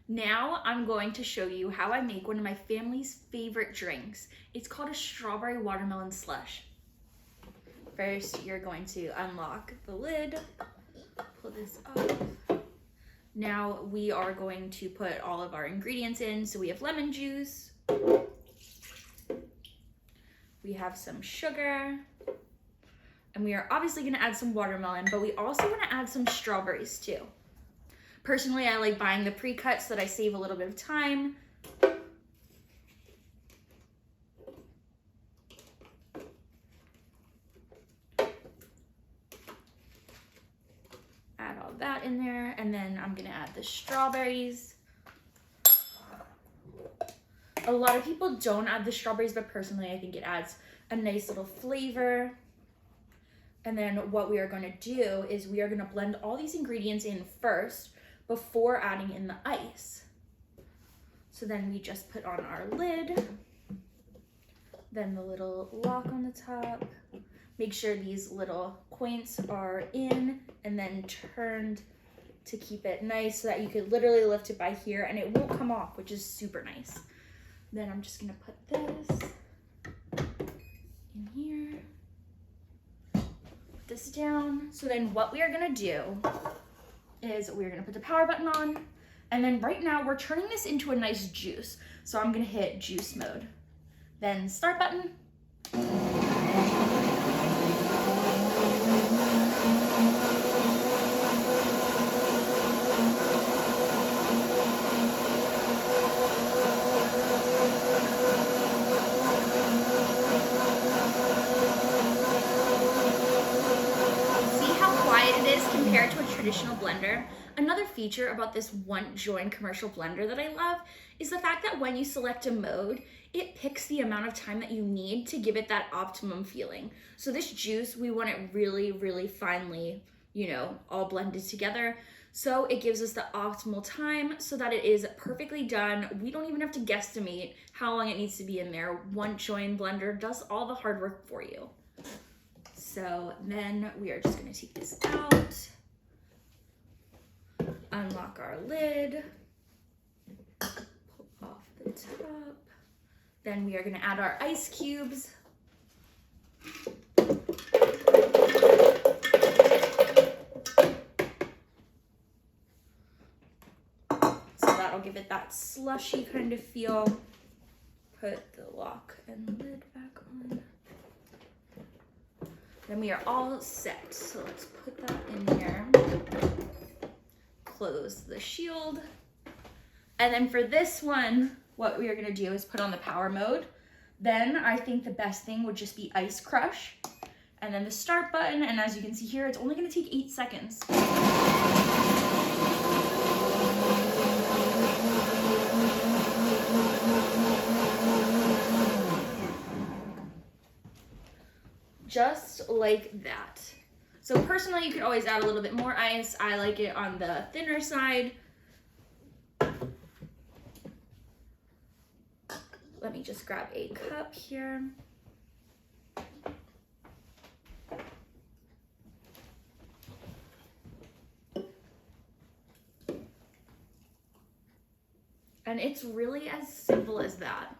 Now I'm going to show you how I make one of my family's favorite drinks. It's called a strawberry watermelon slush. First, you're going to unlock the lid, pull this up. Now we are going to put all of our ingredients in. So we have lemon juice, we have some sugar, and we are obviously gonna add some watermelon, but we also wanna add some strawberries too. Personally, I like buying the pre-cut so that I save a little bit of time. Add all that in there, and then I'm gonna add the strawberries. A lot of people don't add the strawberries, but personally I think it adds a nice little flavor. And then what we are gonna do is we are gonna blend all these ingredients in first before adding in the ice. So then we just put on our lid, then the little lock on the top. Make sure these little points are in and then turned to keep it nice so that you could literally lift it by here and it won't come off, which is super nice. Then I'm just gonna put this in here, put this down. So then what we are gonna do is we're gonna put the power button on, and then right now we're turning this into a nice juice. So I'm gonna hit juice mode, then start button. Compared to a traditional blender. Another feature about this WantJoin commercial blender that I love is the fact that when you select a mode, it picks the amount of time that you need to give it that optimum feeling. So this juice, we want it really, really finely, all blended together. So it gives us the optimal time so that it is perfectly done. We don't even have to guesstimate how long it needs to be in there. WantJoin blender does all the hard work for you. So then we are just gonna take this out, unlock our lid, pull off the top. Then we are gonna add our ice cubes. So that'll give it that slushy kind of feel. Put the lock and lid back on. Then we are all set. So let's put that in here. Close the shield. And then for this one, what we are gonna do is put on the power mode. Then I think the best thing would just be ice crush. And then the start button, and as you can see here, it's only gonna take 8 seconds. Just like that. So personally, you could always add a little bit more ice. I like it on the thinner side. Let me just grab a cup here. And it's really as simple as that.